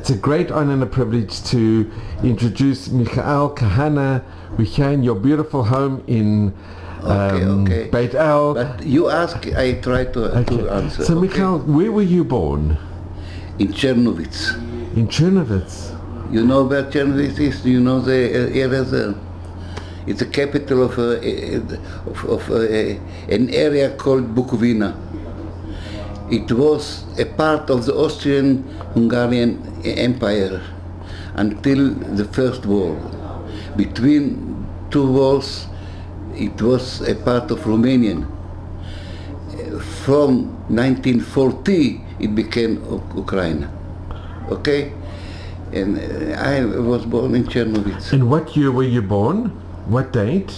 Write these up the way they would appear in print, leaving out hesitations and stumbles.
It's a great honor and a privilege to introduce Michael Kahana. We're here in your beautiful home in Beit El. But you ask, I try to answer. So Michael, where were you born? In Chernowitz. In Chernowitz. You know where Chernowitz is? Do you know the area there? It's the capital of an area called Bukovina. It was a part of the Austrian-Hungarian Empire until the First War. Between two wars, it was a part of Romanian. From 1940, it became Ukraine. Okay? And I was born in Chernowitz. In what year were you born? What date?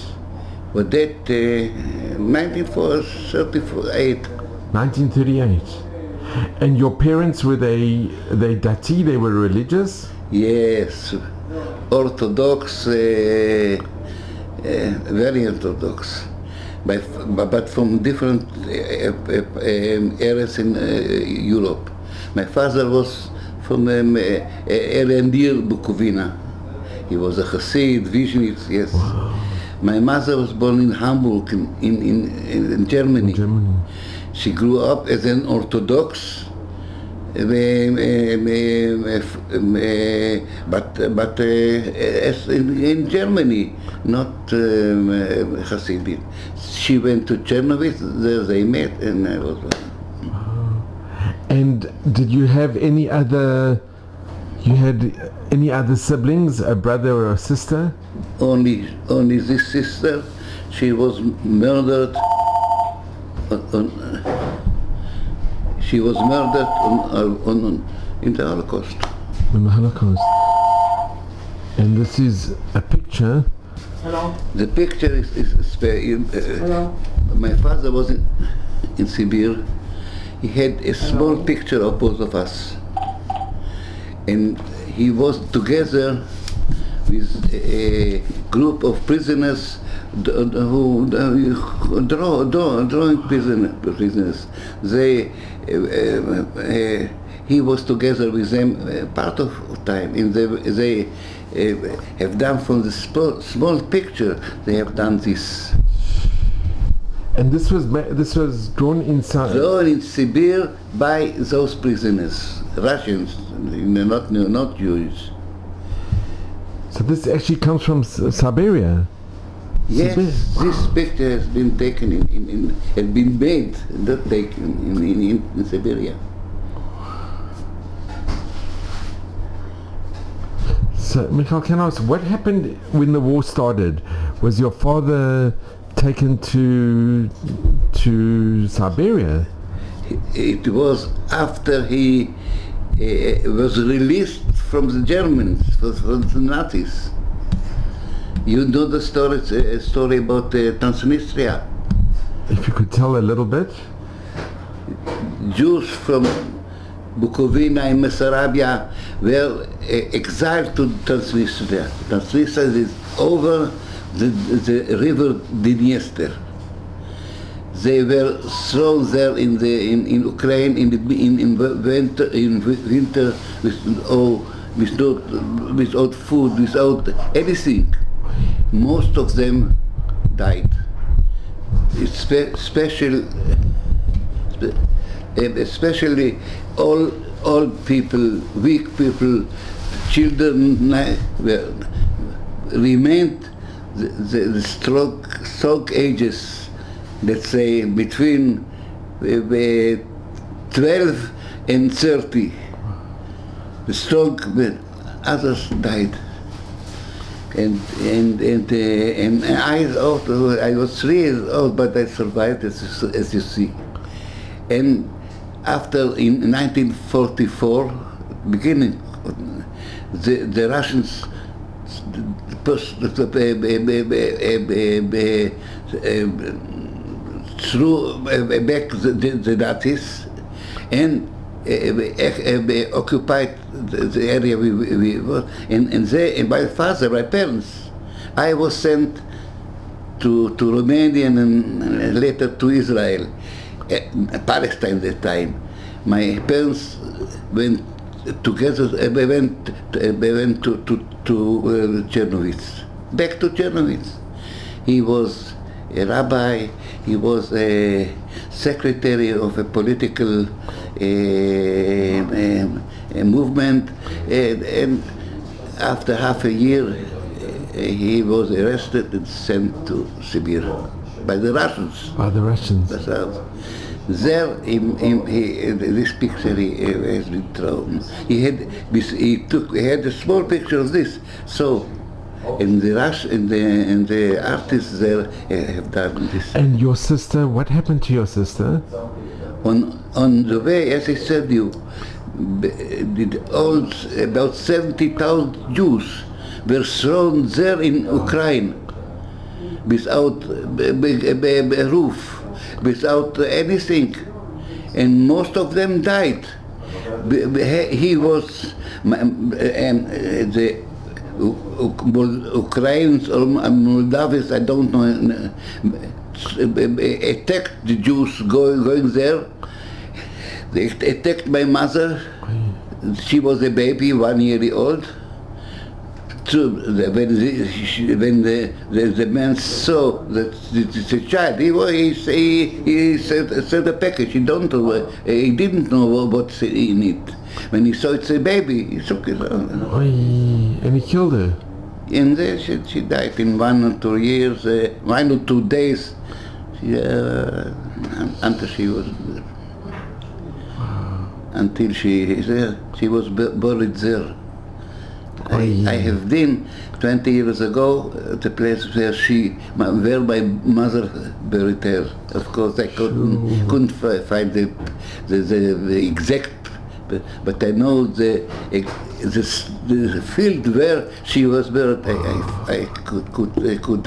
What date? 1938. 1938. And your parents, were they dati, they were religious? Yes, Orthodox, very Orthodox, but from different areas in Europe. My father was from area near Bukovina. He was a Hasid, Visionist, yes. Wow. My mother was born in Hamburg, in Germany. In Germany. She grew up as an Orthodox, but as in Germany, not Hasidim. She went to Chernowitz, there they met, and I was. And did you have any other? You had any other siblings, a brother or a sister? Only this sister. She was murdered. She was murdered in the Holocaust. In the Holocaust. And this is a picture. Hello. The picture is Hello. My father was in Sibir. He had a small picture of both of us. And he was together with a group of prisoners who drawing prisoners. He was together with them part of time. And they have done from the small picture. They have done this. And this was drawn inside. Drawn in Sibir by those prisoners, Russians, not Jews. So this actually comes from Siberia. Yes, this picture has been taken has been made, not taken in Siberia. So, Michael, can I ask, what happened when the war started? Was your father taken to Siberia? It was after he was released from the Germans, from the Nazis. You know the story about Transnistria? If you could tell a little bit. Jews from Bukovina and Bessarabia were exiled to Transnistria. Transnistria is over the river Dniester. They were thrown there in Ukraine in winter without food, without anything. Most of them died. Especially old people, weak people, children remained the strong ages, let's say between 12 and 30. The strong, others died. And I was 3 years old, but I survived, as you see. And after, in 1944, beginning, the Russians threw back the Nazis and occupied the area we were, and my father, my parents, I was sent to Romania and later to Israel, Palestine at that time. My parents went together we went to Chernowitz, back to Chernowitz. He was a rabbi, he was a secretary of a political a movement, and after half a year he was arrested and sent to Sibir by the Russians. By the Russians. There, this picture has been thrown. He had a small picture of this. So, and the artists there have done this. And your sister? What happened to your sister? On the way, as I said, about 70,000 Jews were thrown there in Ukraine without a roof, without anything, and most of them died. He was the Ukrainians or Moldavians, I don't know, attacked the Jews going there. They attacked my mother. She was a baby, 1 year old. When the man saw that it's a child, he sent a package. He didn't know what's in it. When he saw it's a baby, he took it. And he killed her. And then she died in 1 or 2 years, 1 or 2 days. Until she was, until she was buried there. I have been 20 years ago at the place where my mother buried her. Of course, I couldn't find the exact, but I know the field where she was buried. I could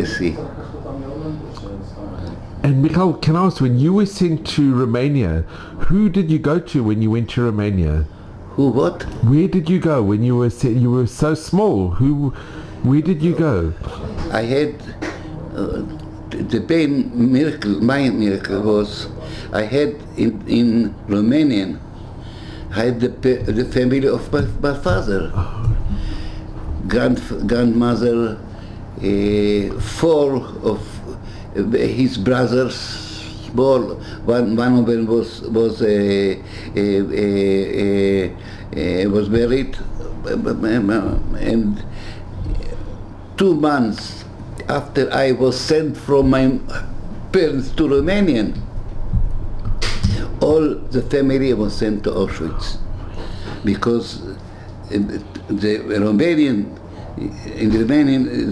see. And Michael, can I ask, when you were sent to Romania, who did you go to when you went to Romania? Who, what? Where did you go when you were you were so small? Where did you go? I had the main miracle. My miracle was I had in Romanian. I had the family of my father, grandmother, 4 of his brothers. Small. One of them was married, and 2 months after I was sent from my parents to Romanian, all the family was sent to Auschwitz, because in Romanian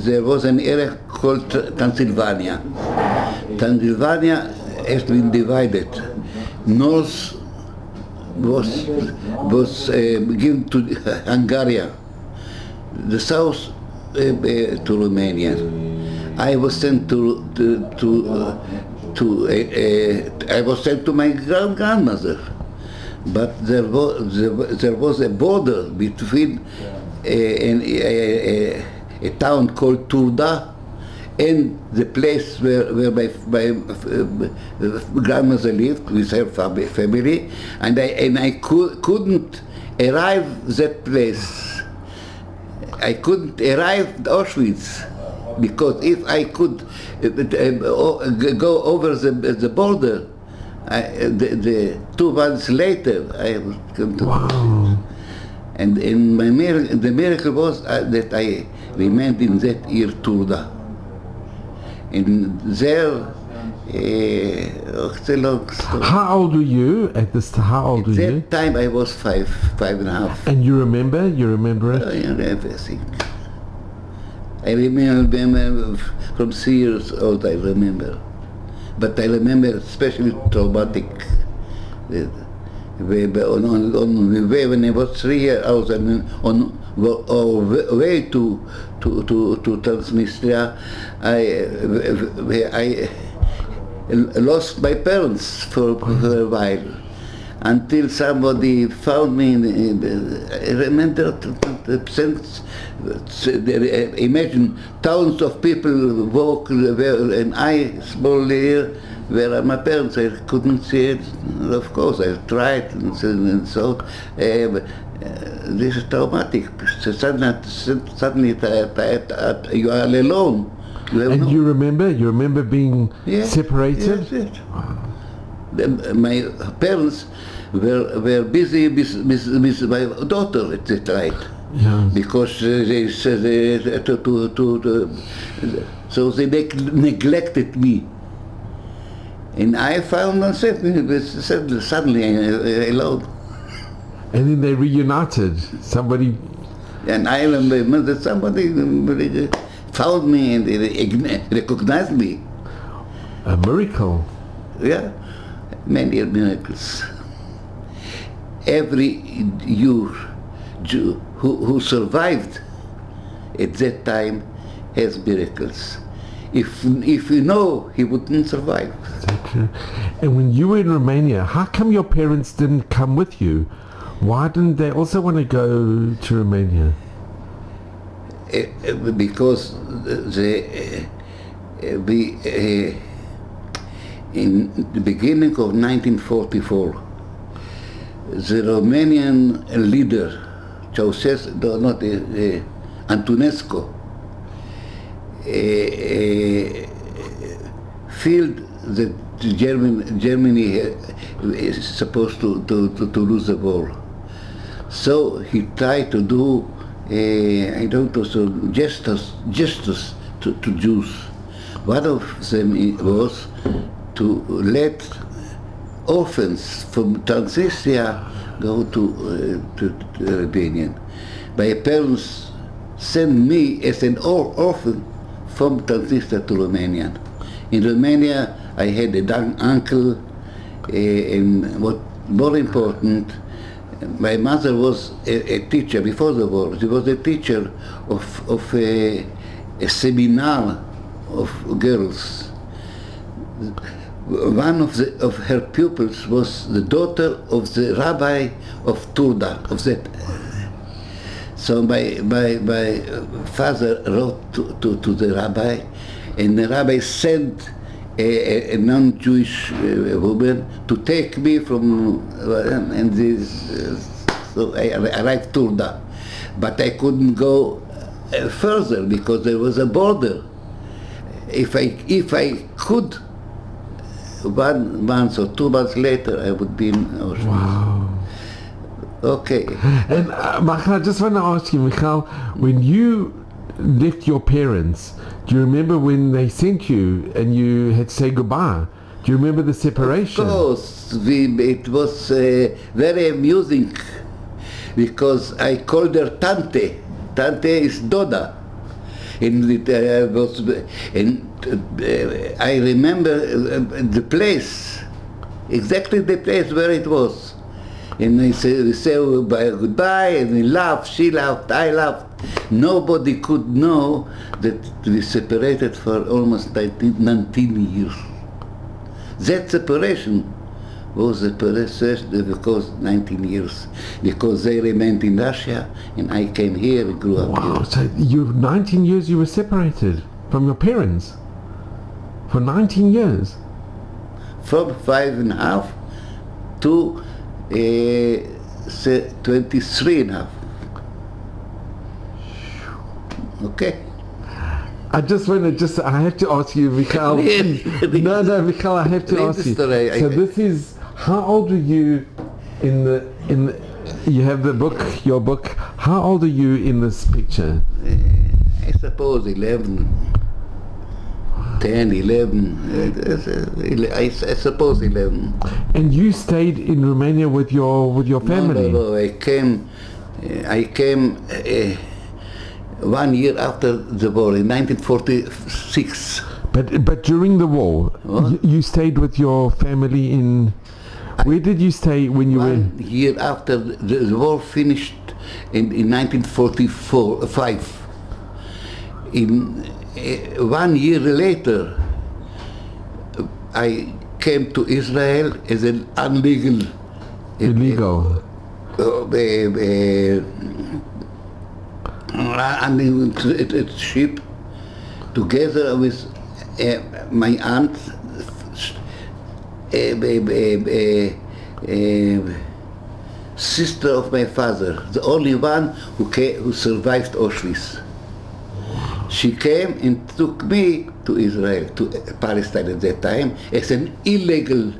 there was an area called Transylvania. Transylvania has been divided. North was given to Hungary, the south to Romania. I was sent to my grandmother, but there was a border between a town called Turda and the place where my grandmother lived with her family, and I couldn't arrive that place. I couldn't arrive at Auschwitz, because if I could go over the border, the 2 months later I would come to Auschwitz. And the miracle was that I remained in that year Turda. And there, it's a long story. How old were you at this time? How old were you? At that time I was 5.5. And you remember? You remember it? Everything. I remember from 3 years old, I remember. But I remember especially traumatic. On the way when I was 3 years old, on our way to Transnistria, I lost my parents for a while, until somebody found me. I remember the sense. Imagine thousands of people walk, and I, small here, where are my parents? I couldn't see it. Of course, I tried and so. This is traumatic. So suddenly you are alone. You remember being separated? Yes. My parents were busy with my daughter at that time. Yeah. Because they said so they neglected me. And I found myself suddenly alone. And then they reunited. Somebody. And I remember that somebody found me and recognized me. A miracle. Yeah, many miracles. Every Jew who survived at that time has miracles. If you know, he wouldn't survive. Is that true? And when you were in Romania, how come your parents didn't come with you? Why didn't they also want to go to Romania? Because in the beginning of 1944, the Romanian leader, Antonescu, felt that Germany is supposed to lose the war. So he tried to do justice to Jews. One of them was to let orphans from Transnistria go to Albania. My parents sent me as an orphan from Transnistria to Romania. In Romania, I had a uncle, and what more important, my mother was a teacher before the war. She was a teacher of a seminar of girls. One of her pupils was the daughter of the rabbi of Turda, of that. So my father wrote to the rabbi, and the rabbi sent a non-Jewish woman to take me from, and this, so I arrived Turda. But I couldn't go further because there was a border. If I could, 1 month or 2 months later, I would be in Auschwitz. Wow. Okay. And Michael, I just want to ask you, Michael, when you left your parents, do you remember when they sent you and you had to say goodbye? Do you remember the separation? Of course. It was very amusing because I called her Tante. Tante is Doda. And I remember the place, exactly the place where it was. And we say goodbye, and we laughed, she laughed, I laughed. Nobody could know that we separated for almost 19 years. That separation was a separation because 19 years, because they remained in Russia and I came here and grew up here. Wow, so 19 years you were separated from your parents? For 19 years? From 5.5 to 23.5. Okay. I have to ask you, Michael. No, Michael, I have to ask you. So this is, how old are you you have your book, how old are you in this picture? I suppose 11. 10, 11, I suppose 11. And you stayed in Romania with your family? No, I came 1 year after the war, in 1946. But during the war, you stayed with your family in... Where did you stay when you were... 1 year after the war finished in 1945. In 1 year later, I came to Israel as an illegal ship, together with my aunt, sister of my father, the only one who survived Auschwitz. She came and took me to Israel, to Palestine at that time, as an illegal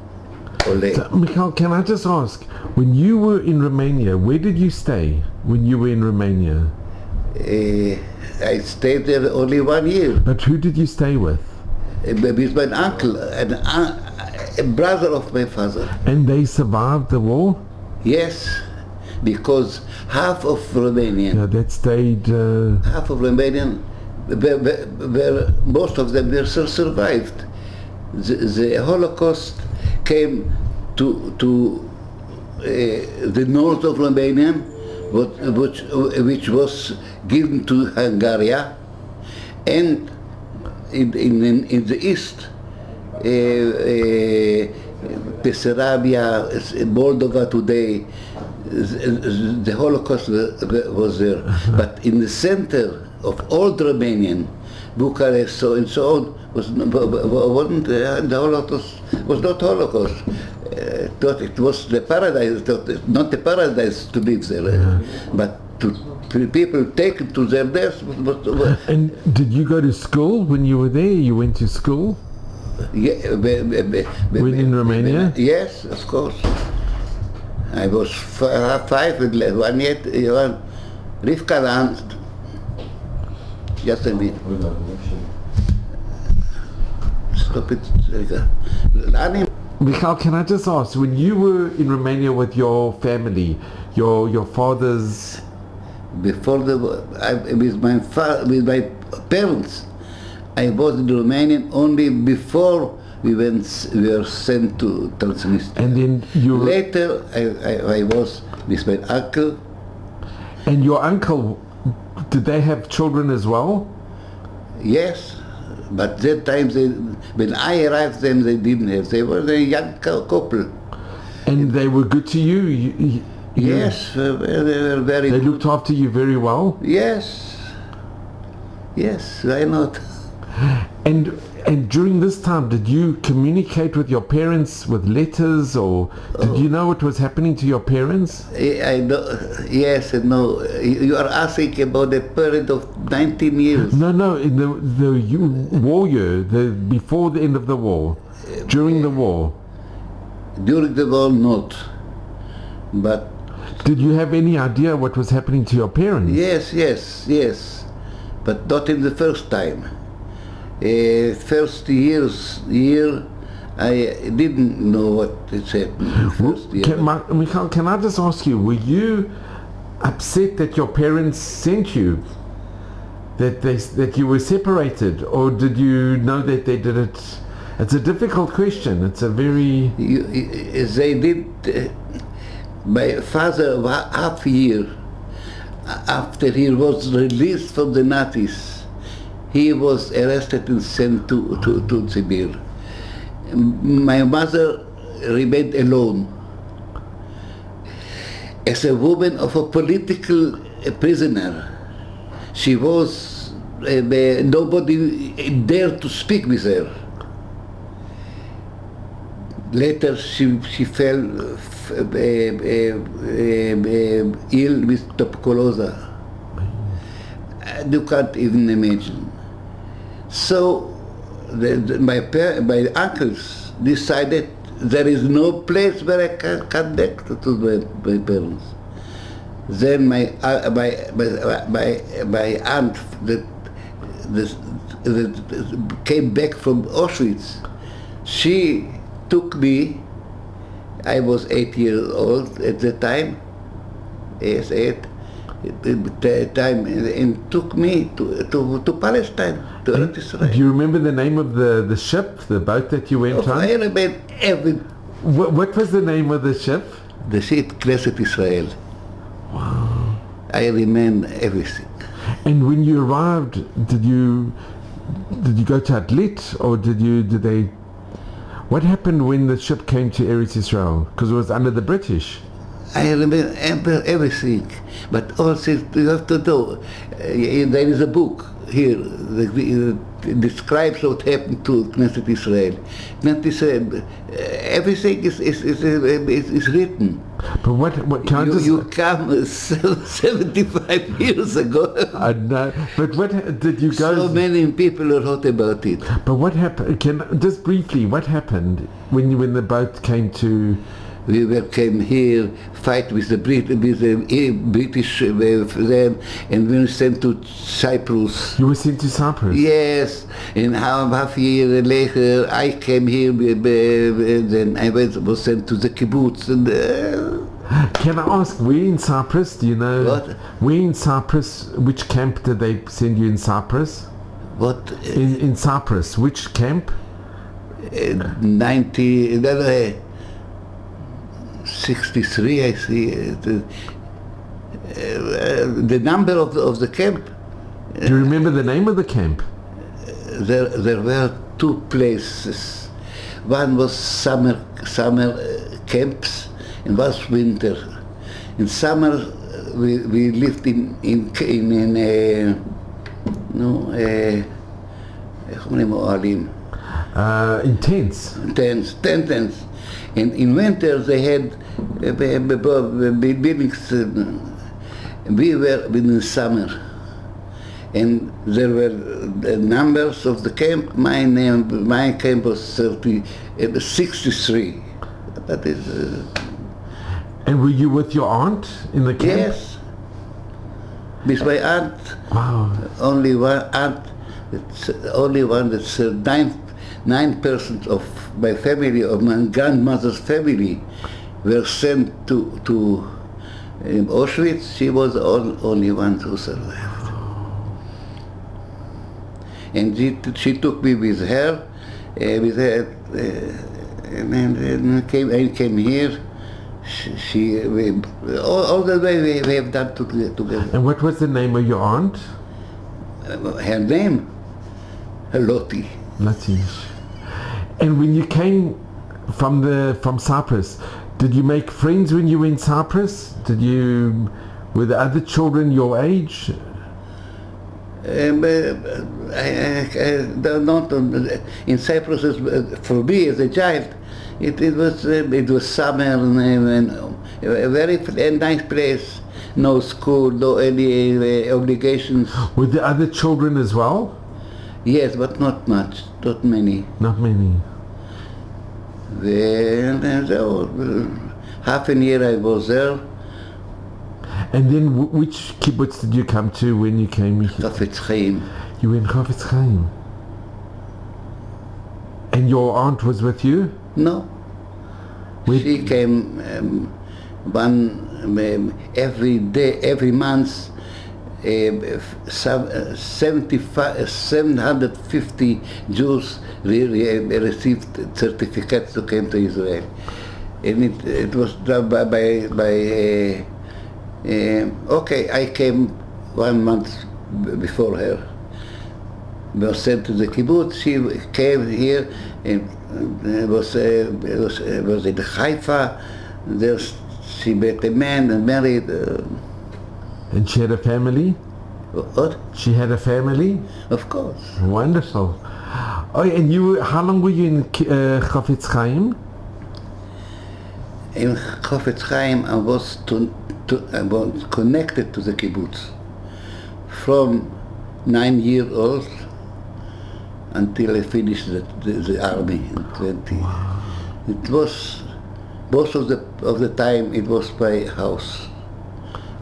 Ole. So, Michael, can I just ask, when you were in Romania, where did you stay when you were in Romania? I stayed there only 1 year. But who did you stay with? With my uncle, a brother of my father. And they survived the war? Yes, because half of Romanian, Yeah, that stayed... half of Romanian, most of them were survived. The Holocaust came to the north of Romania, which was given to Hungary, and in the east, Bessarabia, Moldova today, the Holocaust was there. But in the center of old Romanian, Bucharest, so and so on, wasn't the Holocaust was not Holocaust. Thought it was the paradise, not the paradise to live there, but to people taken to their death. And did you go to school when you were there? You went to school? Yeah, When in Romania? Yes, of course. I was 5 and 1 year. Rivka Land. Just a minute. Stop it. Michael, can I just ask, when you were in Romania with your family, your father's... Before with my parents, I was in Romania only before we were sent to Transnistria. And then you... Later, I was with my uncle. And your uncle, did they have children as well? Yes, but that time, when I arrived, them they didn't have. They were a young couple. And they were good to you? Yes, they were very They good. looked after you very well? Yes, yes, why not? And during this time, did you communicate with your parents with letters, or did you know what was happening to your parents? I know, yes and no. You are asking about a period of 19 years. No, in the war year, before the end of the war, during the war. During the war, not. But did you have any idea what was happening to your parents? yes. But not in the first time. First year, I didn't know what is happening. First year. Michael, can I just ask you, were you upset that your parents sent you? That you were separated, or did you know that they did it? It's a difficult question. It's a very... They did. My father, half a year after he was released from the Nazis, he was arrested and sent to Siberia. My mother remained alone. As a woman of a political prisoner, she was, nobody dared to speak with her. Later she fell ill with tuberculosis. You can't even imagine. So my uncles decided there is no place where I can connect to my parents. Then my aunt that came back from Auschwitz, she took me. I was 8 years old at the time. Yes, 8. At the time, and took me to Palestine, to Eretz Israel. Do you remember the name of the ship, the boat that you went on? I remember every. What was the name of the ship? The ship, Knesset Israel. Wow. I remember everything. And when you arrived, did you go to Atlit, or did they? What happened when the ship came to Eretz Israel? Because it was under the British. I remember everything, but also you have to do. There is a book here that describes what happened to Knesset Israel. Knesset Israel, everything is written. But what can You come 75 years ago. I know. But what did you go? So many people wrote about it. But what happened? Just briefly, what happened when the boat came to? We came here, fight with the British then, and we were sent to Cyprus. You were sent to Cyprus? Yes, and half a year later I came here, then I was sent to the kibbutz. And, can I ask, where in Cyprus, do you know? What? Where in Cyprus, which camp did they send you in Cyprus? What? In Cyprus, which camp? 63, I see. The number of the camp. Do you remember the name of the camp? There were two places. One was summer camps, and was winter. In summer, we lived in Tents. Tents. And in winter they had buildings. We were in the summer, and there were the numbers of the camp. My camp was 63. That is. And were you with your aunt in the camp? Yes. With my aunt. Wow. Only one aunt. Only one that's 9% of my family, of my grandmother's family, were sent to Auschwitz. She was the only one who survived. And she took me with her, and I came here. All the way we have done together. And what was the name of your aunt? Her name? Lottie. Latish. And when you came from Cyprus, did you make friends when you were in Cyprus? Were the other children your age? Not in Cyprus. For me as a child, it was summer and a very nice place. No school, no any obligations. Were the other children as well? Yes, but not much, not many. Not many. Half a year I was there. And then which kibbutz did you come to when you came here? Chafetz Chaim. You were in Chafetz Chaim. And your aunt was with you? No. She came every month. 750 Jews received certificates to come to Israel, and it was done by okay. I came 1 month before her. Was sent to the kibbutz. She came here and was in Haifa. There she met a man and married. And she had a family? What? She had a family? Of course. Wonderful. Oh, and how long were you in Chafetz Chaim? In Chafetz Chaim, I was connected to the kibbutz from 9 years old until I finished the army in 20. Wow. It was most of the time it was my house.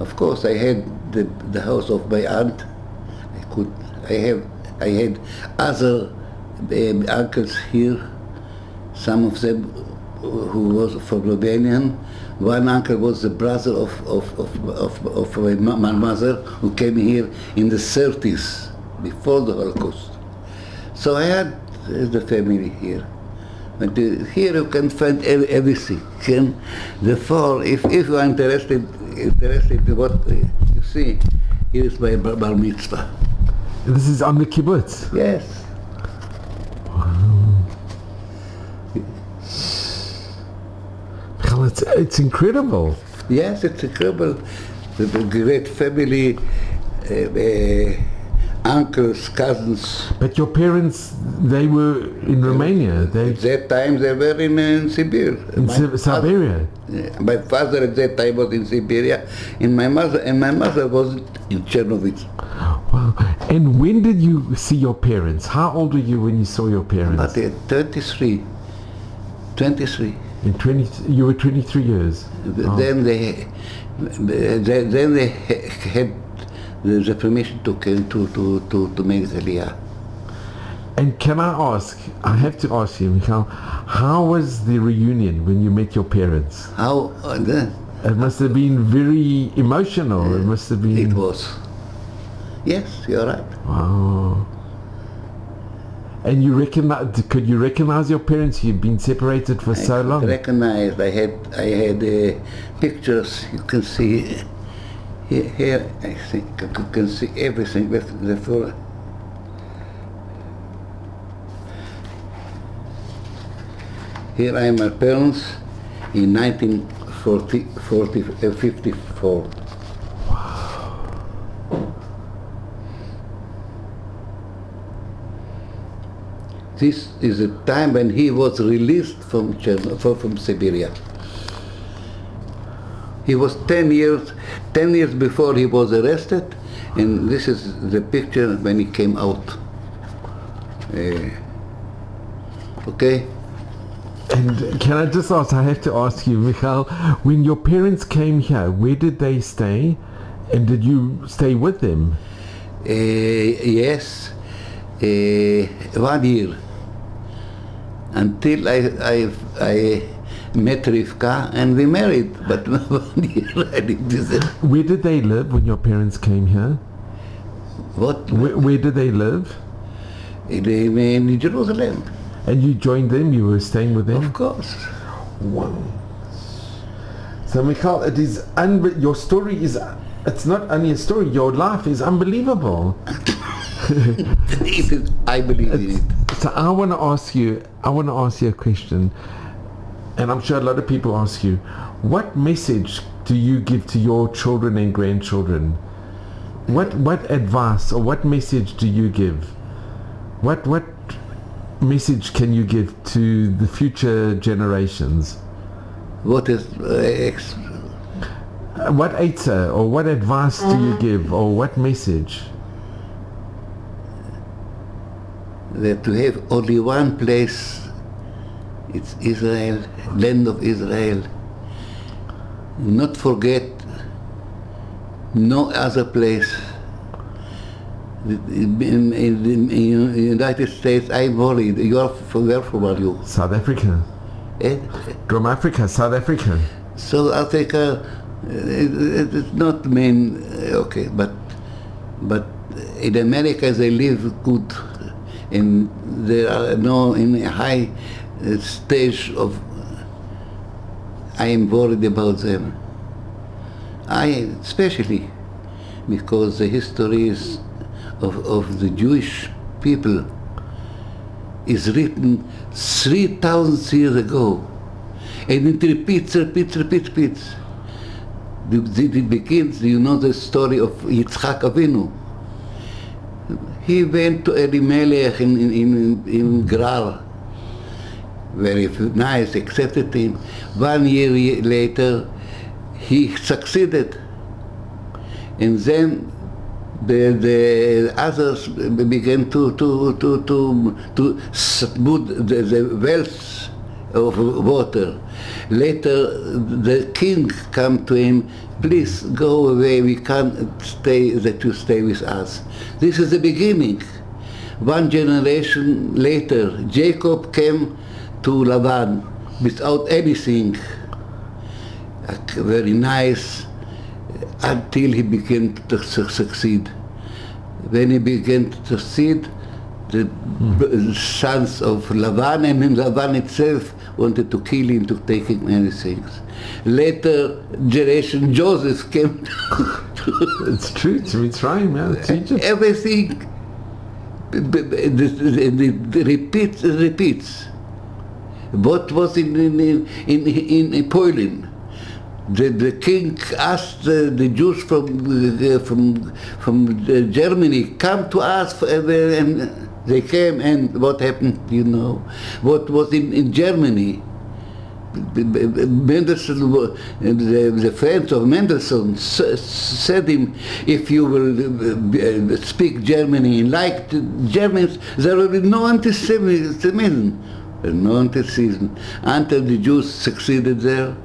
Of course, I had the house of my aunt. I had other uncles here. Some of them who was from Romanian. One uncle was the brother of my mother, who came here in the 30s, before the Holocaust. So I had the family here. But here you can find everything. Therefore, if you are interested in what you see, here is my bar mitzvah. This is on the kibbutz? Yes. Wow. It's incredible. Yes, it's incredible. The great family, uncles, cousins. But your parents, they were in Romania. They At that time they were in Siberia. in Siberia. My father at that time was in Siberia, and my mother was in Chernowitz. Wow. And when did you see your parents? How old were you when you saw your parents? But at 23. In 20, you were 23 years. Then they had the permission to make the Aliyah. And can I ask, I have to ask you, Michael, how was the reunion when you met your parents? How? It must have been very emotional. It must have been. It was. Yes, you're right. Wow. And could you recognize your parents? You've been separated for so long. Recognized. I had pictures. You can see here. I think you can see everything. Here I am, my parents in 1954. This is the time when he was released from Siberia. He was 10 years before he was arrested, and this is the picture when he came out. Okay? And can I just ask, I have to ask you, Michael, when your parents came here, where did they stay? And did you stay with them? Yes, 1 year. Until I met Rivka and we married, but 1 year I lived with them. Where did they live when your parents came here? What? Where did they live? In Jerusalem. And you joined them? You were staying with them? Of course. Wow. So Michael, it is your story is, it's not only a story, your life is unbelievable. I believe in it. So I want to ask you a question, and I'm sure a lot of people ask you, what message do you give to your children and grandchildren? What advice or what message do you give? What message can you give to the future generations? What is what answer or what advice do you give, or what message? That to have only one place, it's Israel, land of Israel. Not forget no other place. In the United States, I'm worried. Where from are you? South Africa. From Africa, South Africa. South Africa, it's not main, okay, but in America they live good, and they are now in a high stage of, I am worried about them. Especially because the histories of the Jewish people is written 3,000 years ago, and it repeats. It begins, you know the story of Yitzchak Avinu. He went to Elimelech in Gerar, very nice, accepted him. 1 year later, he succeeded, and then the others began to smooth the wells of water. Later, the king came to him, please go away, we can't stay, that you stay with us. This is the beginning. 1 generation later, Jacob came to Laban without anything, very nice, until he began to succeed. When he began to succeed, the sons of Laban and Laban itself wanted to kill him, to take him many things. Later generation, Joseph came It's true, it's Mitzrayim, it's Egypt. Everything repeats. What was in Poland? The king asked the Jews from Germany, come to us, and they came, and what happened, you know? What was in Germany? Mendelssohn, the friends of Mendelssohn said him, if you will speak Germany like the Germans, there will be no anti-Semitism. No anti-Semitism. Until the Jews succeeded there,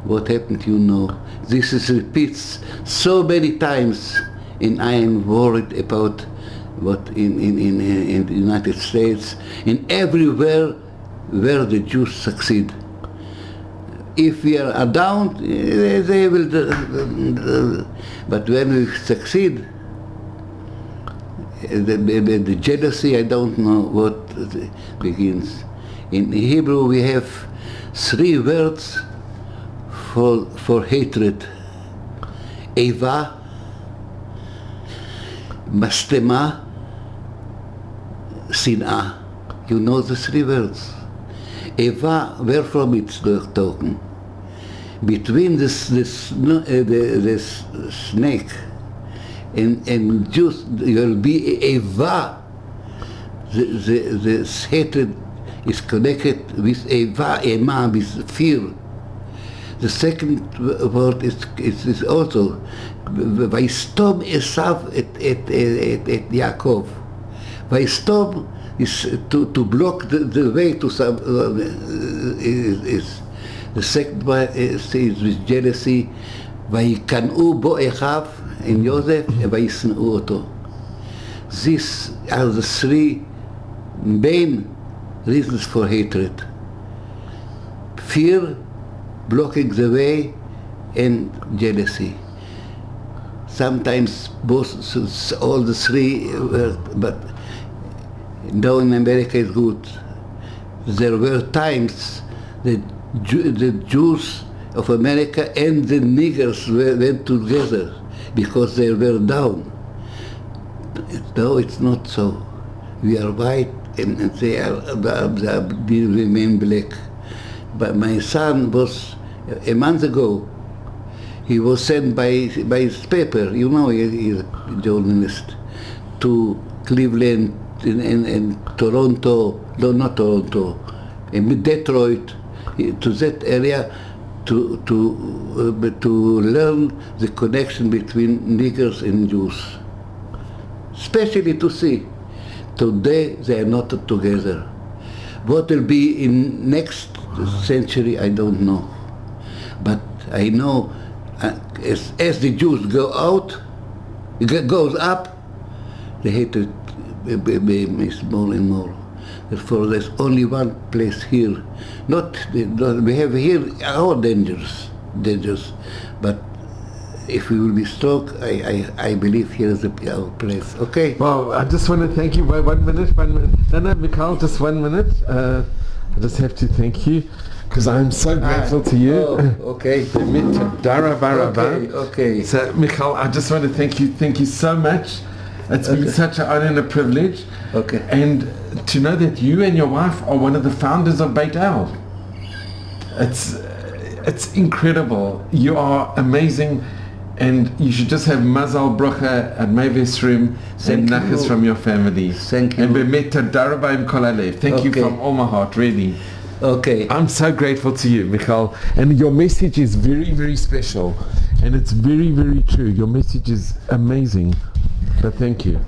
what happened, you know? This is repeats so many times, and I am worried about what in the United States, in everywhere where the Jews succeed. If we are down, they will. But when we succeed, the jealousy, I don't know what begins. In Hebrew, we have 3 words for hatred: Eva, Mastema, Sin'ah. You know the 3 words. Eva, where from it's talking? Between the snake and Jews, there will be Eva. The hatred is connected with Eva, Ema, with fear. The second word is also Vaistom Esav et Yaakov. Vaistom is to block the way to some. The second one is with jealousy. Vayikanu bo Echav in Joseph, vayisneu oto. These are the 3 main reasons for hatred: fear, blocking the way, and jealousy. Sometimes both, all the 3, but now in America is good. There were times that the Jews of America and the niggers went together because they were down. Now it's not so. We are white and they remain black. But my son was, a month ago, he was sent by his paper, you know, he's a journalist, to Cleveland and Toronto, no, not Toronto, in Detroit, to that area to learn the connection between niggers and Jews, especially to see. Today they are not together. What will be in next century, I don't know. But I know as the Jews go out, goes up, the hatred is more and more. Therefore, there's only one place here. We have here our dangers, but if we will be strong, I believe here is our place. Okay. Well, I just want to thank you. 1 minute. No, Michael, just 1 minute. I just have to thank you because I'm so grateful to you. Oh, okay. Okay. So, Michael, I just want to thank you. Thank you so much. It's been such an honor and a privilege. Okay. And to know that you and your wife are one of the founders of Beit El. It's incredible. You are amazing, and you should just have Mazal Bracha at Mevesrim and Nachas from your family. Thank you. And Bemet Toda Rabba Im Kol Halev. Thank you from all my heart, really. Okay. I'm so grateful to you, Michael. And your message is very, very special. And it's very, very true. Your message is amazing. So thank you.